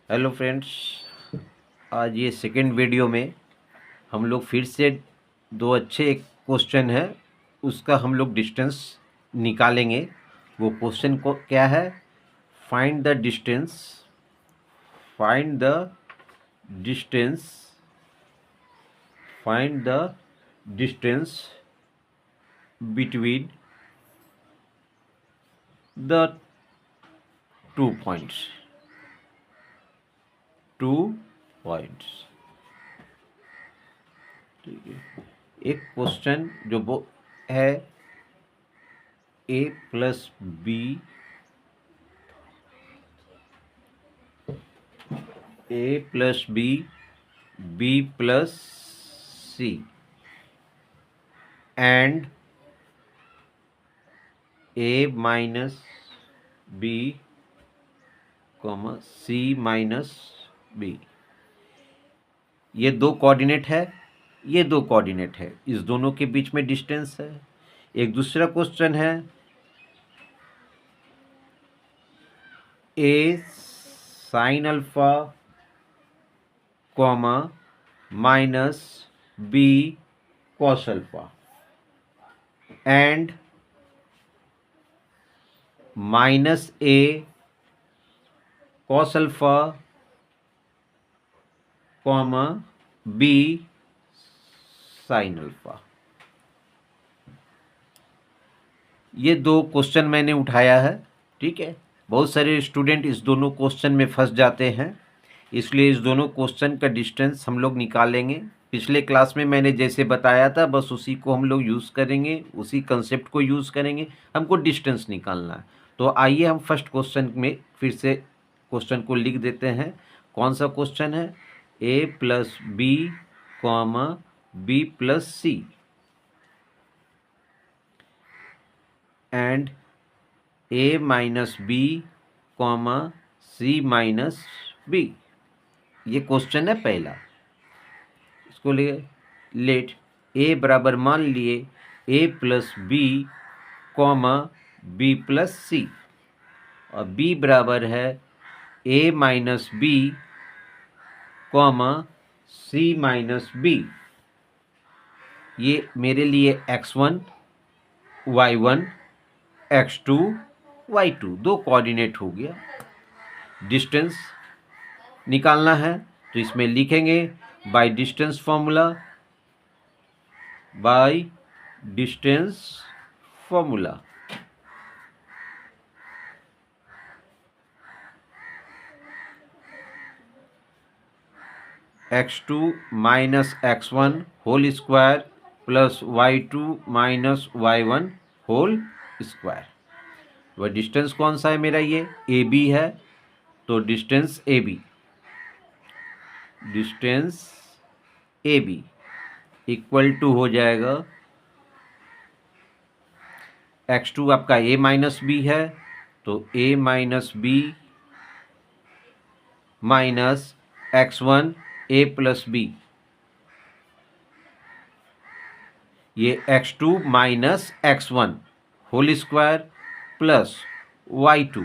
Hello friends, आज ये second video में हम लोग फिर से दो अच्छे क्वेश्चन है उसका हम लोग डिस्टेंस निकालेंगे। वो क्वेश्चन को क्या है? Find the distance find the distance find the distance between the 2 points 2 points. ठीक है, एक क्वेश्चन जो वो है a plus b b plus c and a minus b c minus b. ये दो कोऑर्डिनेट है, ये दो कोऑर्डिनेट है, इस दोनों के बीच में डिस्टेंस है। एक दूसरा क्वेश्चन है a sine alpha comma minus b cos alpha and minus a cos alpha comma b sine alpha. ये दो क्वेश्चन मैंने उठाया है। ठीक है, बहुत सारे स्टूडेंट इस दोनों क्वेश्चन में फंस जाते हैं, इसलिए इस दोनों क्वेश्चन का डिस्टेंस हम लोग निकालेंगे। पिछले क्लास में मैंने जैसे बताया था बस उसी को हम लोग यूज़ करेंगे, उसी कंसेप्ट को यूज़ करेंगे। हमको डिस्टेंस निकालना है। तो आइए हम फर्स्ट क्वेश्चन में फिर से क्वेश्चन को लिख देते हैं। कौन सा क्वेश्चन है? a plus b comma b plus c and a minus b comma c minus b. ये क्वेश्चन है पहला। इसको लेट a बराबर मान लिए a plus b comma b plus c और b बराबर है a minus b comma c minus b. ये मेरे लिए x1 y1 x2 y2 दो कोऑर्डिनेट हो गया। डिस्टेंस निकालना है तो इसमें लिखेंगे by distance formula x2 minus x1 whole square plus y2 minus y1 whole square. वह डिस्टेंस कौन सा है मेरा? ये AB है, तो डिस्टेंस AB इक्वल टू हो जाएगा x2 आपका a माइनस बी है, तो a minus b minus x1 a plus b. ये x2 minus x1 whole square plus y2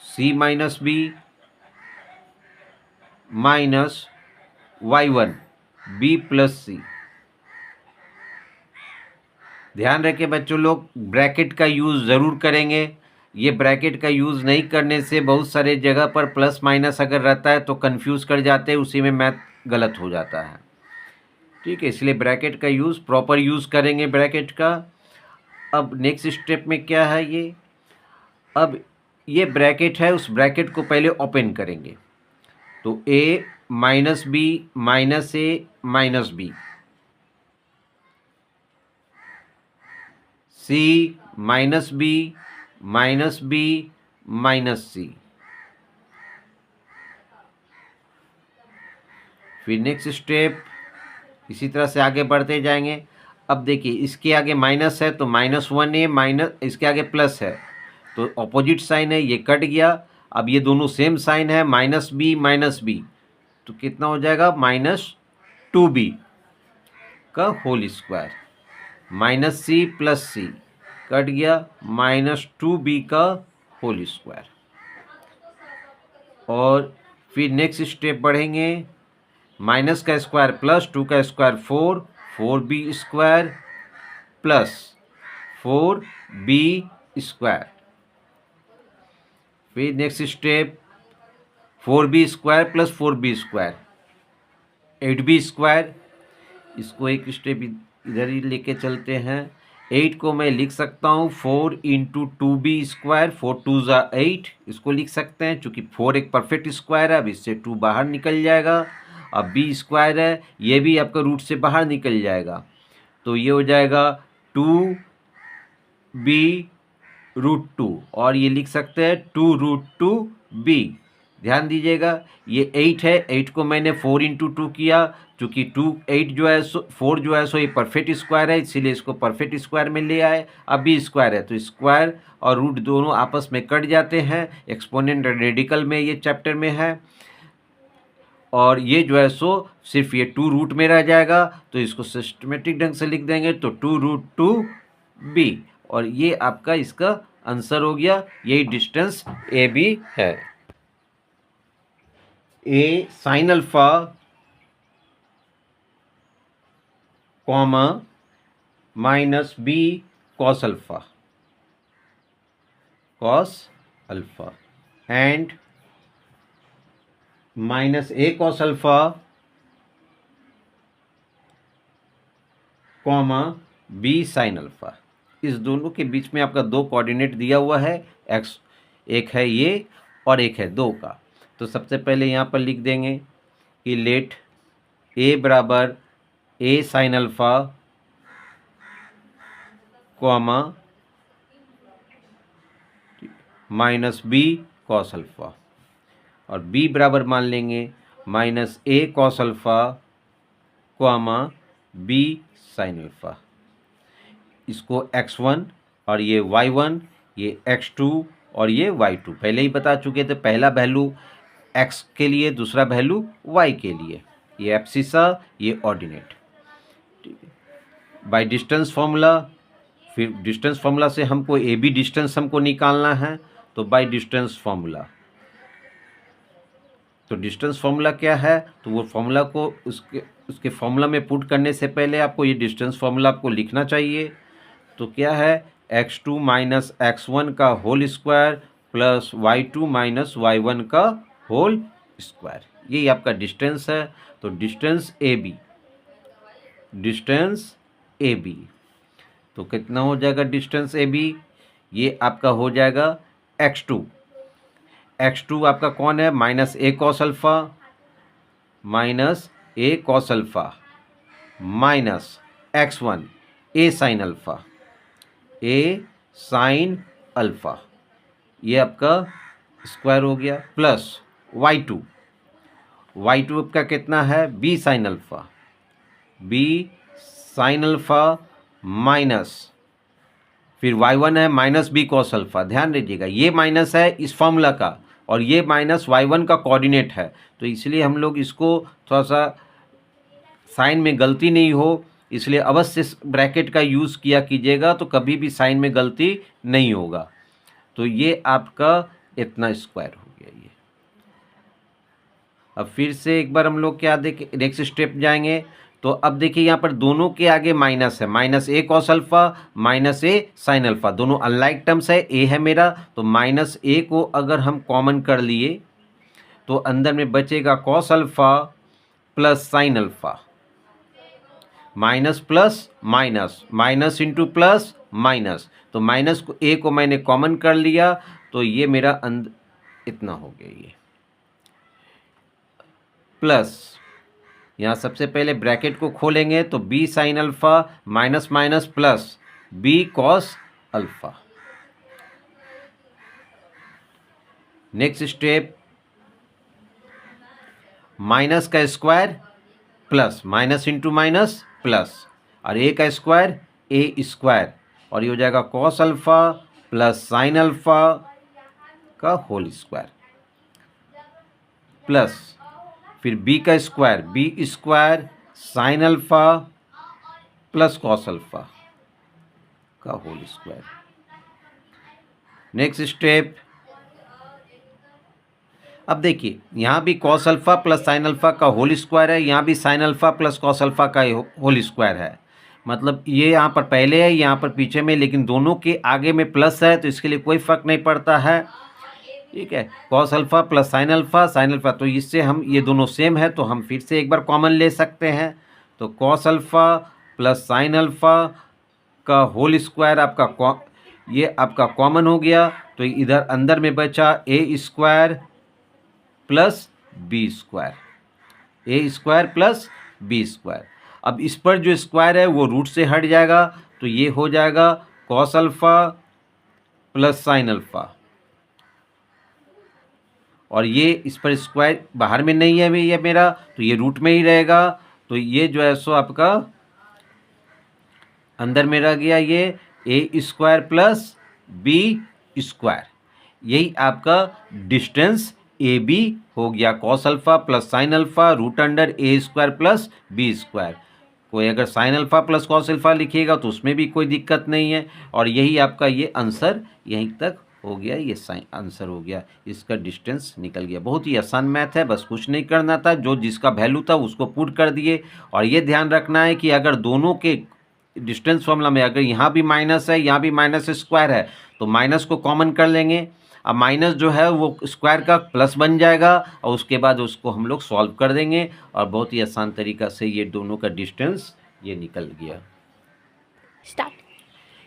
c minus b minus y1 b plus c. ध्यान रखें बच्चों लोग, ब्रैकेट का यूज़ ज़रूर करेंगे। ये ब्रैकेट का यूज़ नहीं करने से बहुत सारे जगह पर प्लस माइनस अगर रहता है तो कंफ्यूज कर जाते हैं, उसी में मैथ गलत हो जाता है। ठीक है, इसलिए ब्रैकेट का यूज़ प्रॉपर यूज़ करेंगे ब्रैकेट का। अब नेक्स्ट स्टेप में क्या है? ये अब ये ब्रैकेट है, उस ब्रैकेट को पहले ओपन करेंगे तो a minus b minus a minus b, c minus b minus b minus c. फिर नेक्स्ट स्टेप इसी तरह से आगे बढ़ते जाएंगे। अब देखिए इसके आगे माइनस है तो -1a माइनस, इसके आगे प्लस है तो ऑपोजिट साइन है, ये कट गया। अब ये दोनों सेम साइन है, माइनस बी, तो कितना हो जाएगा? -2b का whole square minus c plus c cut गया, -2b का होल स्क्वायर। और फिर नेक्स्ट स्टेप बढ़ेंगे, माइनस का स्क्वायर प्लस 2 का square 4, 4b square plus 4b square. फिर next step 4b square plus 4b square 8b square. इसको एक स्टेप इधर ही लेके चलते हैं। 8 को मैं लिख सकता हूँ 4 इंटू 2b स्क्वायर, 4 2 ज़ा 8, इसको लिख सकते हैं चूँकि 4 एक परफेक्ट स्क्वायर है। अब इससे 2 बाहर निकल जाएगा। अब b स्क्वायर है, ये भी आपका रूट से बाहर निकल जाएगा, तो ये हो जाएगा 2b रूट 2, और ये लिख सकते हैं 2 रूट 2b। ध्यान दीजिएगा ये 8 है, 8 को मैंने 4 इंटू 2 किया, चूँकि 8 जो है 4 जो है सो ये परफेक्ट स्क्वायर है, इसीलिए इसको परफेक्ट स्क्वायर में ले आए। अब भी स्क्वायर है तो स्क्वायर और रूट दोनों आपस में कट जाते हैं। एक्सपोनेंट रेडिकल में ये चैप्टर में है, और ये जो है सो सिर्फ ये 2 रूट में रह जाएगा, तो इसको सिस्टमेटिक ढंग से लिख देंगे तो 2 रूट 2b, और ये आपका इसका आंसर हो गया। यही डिस्टेंस ए बी है। A sine alpha comma minus b cos alpha and minus a cos alpha comma b sine alpha. इस दोनों के बीच में आपका 2 कोऑर्डिनेट दिया हुआ है, एक्स एक है ये और एक है 2 का। तो सबसे पहले यहाँ पर लिख देंगे कि लेट ए बराबर a sine alpha comma minus b cos alpha, और b बराबर मान लेंगे minus a cos alpha comma b sine alpha. इसको x1 और ये y1, ये x2 और ये y2 पहले ही बता चुके थे। पहला वैल्यू x के लिए, दूसरा वैल्यू y के लिए, ये एब्सिसा, ये ऑर्डिनेट। ठीक है, बाय डिस्टेंस फॉर्मूला। फिर डिस्टेंस फॉर्मूला से हमको ए बी डिस्टेंस हमको निकालना है, तो बाय डिस्टेंस फॉर्मूला। तो डिस्टेंस फॉर्मूला क्या है, तो वो फॉर्मूला को उसके फॉर्मूला में पुट करने से पहले आपको ये डिस्टेंस फॉर्मूला आपको लिखना चाहिए। तो क्या है, x2 माइनस x1 का whole square plus y2 minus y1 का होल स्क्वायर, यही आपका डिस्टेंस है। तो डिस्टेंस ए बी, तो कितना हो जाएगा डिस्टेंस ए बी, ये आपका हो जाएगा x2 आपका कौन है, minus a cos alpha minus x1 A sine alpha, ये आपका स्क्वायर हो गया, प्लस y2 आपका कितना है, बी साइन अल्फा माइनस, फिर y1 है माइनस बी कॉस अल्फा। ध्यान दीजिएगा ये माइनस है इस फॉर्मूला का, और ये माइनस y1 का कोऑर्डिनेट है, तो इसलिए हम लोग इसको थोड़ा सा साइन में गलती नहीं हो, इसलिए अवश्य ब्रैकेट का यूज़ किया कीजिएगा, तो कभी भी साइन में गलती नहीं होगा। तो ये आपका इतना स्क्वायर हो गया ये। अब फिर से एक बार हम लोग क्या देखें, नेक्स्ट स्टेप जाएंगे। तो अब देखिए यहाँ पर दोनों के आगे माइनस है, minus a cos alpha minus A sine alpha, दोनों अनलाइक टर्म्स है। ए है मेरा, तो माइनस ए को अगर हम कॉमन कर लिए तो अंदर में बचेगा cos alpha plus sine alpha, minus plus minus, minus into plus minus, तो माइनस को ए को मैंने कॉमन कर लिया, तो ये मेरा इतना हो गया ये, प्लस यहाँ सबसे पहले ब्रैकेट को खोलेंगे तो b sine alpha minus minus plus b cos alpha. Next step, minus का square plus minus into minus plus, और ए का स्क्वायर ए स्क्वायर, और ये हो जाएगा cos alpha plus sine alpha का होल स्क्वायर, प्लस फिर b का square b square sine alpha plus cos alpha का होल स्क्वायर। नेक्स्ट स्टेप, अब देखिए यहाँ भी cos alpha plus sine alpha का होल स्क्वायर है, यहाँ भी sine alpha plus cos alpha का होल स्क्वायर है। मतलब ये यहाँ पर पहले है, यहाँ पर पीछे में, लेकिन दोनों के आगे में प्लस है तो इसके लिए कोई फ़र्क नहीं पड़ता है। ठीक है, cos alpha plus sine alpha, तो इससे हम ये दोनों सेम है तो हम फिर से एक बार कॉमन ले सकते हैं। तो cos alpha plus sine alpha का होल स्क्वायर आपका ये आपका कॉमन हो गया, तो इधर अंदर में बचा ए स्क्वायर प्लस बी स्क्वायर, ए स्क्वायर प्लस बी स्क्वायर। अब इस पर जो स्क्वायर है वो रूट से हट जाएगा, तो ये हो जाएगा cos alpha plus sine alpha, और ये इस पर स्क्वायर बाहर में नहीं है ये मेरा, तो ये रूट में ही रहेगा। तो ये जो है सो आपका अंदर में रह गया ये a square plus b square, यही आपका डिस्टेंस ए बी हो गया। Cos alpha plus sine alpha root under a square plus b square. कोई अगर sine alpha plus cos alpha लिखिएगा तो उसमें भी कोई दिक्कत नहीं है, और यही आपका ये आंसर यहीं तक हो गया, ये साइन आंसर हो गया, इसका डिस्टेंस निकल गया। बहुत ही आसान मैथ है, बस कुछ नहीं करना था, जो जिसका वैल्यू था उसको पुट कर दिए। और ये ध्यान रखना है कि अगर दोनों के डिस्टेंस फॉर्मूला में अगर यहाँ भी माइनस है यहाँ भी माइनस स्क्वायर है तो माइनस को कॉमन कर लेंगे। अब माइनस जो है वो स्क्वायर का प्लस बन जाएगा, और उसके बाद उसको हम लोग सॉल्व कर देंगे, और बहुत ही आसान तरीका से ये दोनों का डिस्टेंस ये निकल गया। स्टार्ट।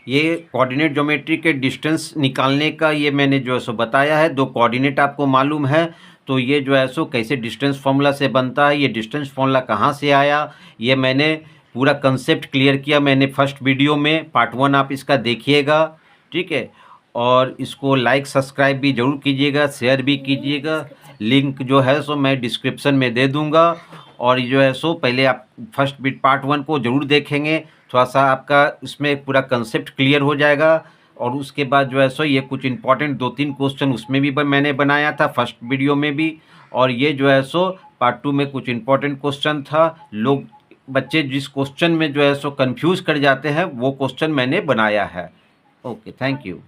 ये कोऑर्डिनेट ज्योमेट्री के डिस्टेंस निकालने का ये मैंने जो है सो बताया है। दो कोऑर्डिनेट आपको मालूम है तो ये जो है सो कैसे डिस्टेंस फॉर्मूला से बनता है, ये डिस्टेंस फॉर्मूला कहाँ से आया, ये मैंने पूरा कंसेप्ट क्लियर किया मैंने फर्स्ट वीडियो में, पार्ट 1 आप इसका देखिएगा। ठीक है, और इसको लाइक सब्सक्राइब भी ज़रूर कीजिएगा, शेयर भी कीजिएगा। लिंक जो है सो मैं डिस्क्रिप्शन में दे दूँगा, और जो है सो पहले आप फर्स्ट पार्ट 1 को ज़रूर देखेंगे, थोड़ा सा आपका इसमें पूरा कंसेप्ट क्लियर हो जाएगा। और उसके बाद जो है सो ये कुछ इंपॉर्टेंट 2-3 क्वेश्चन उसमें भी मैंने बनाया था फर्स्ट वीडियो में भी, और ये जो है सो पार्ट 2 में कुछ इंपॉर्टेंट क्वेश्चन था। लोग बच्चे जिस क्वेश्चन में जो है सो कंफ्यूज कर जाते हैं वो क्वेश्चन मैंने बनाया है। Okay, thank you.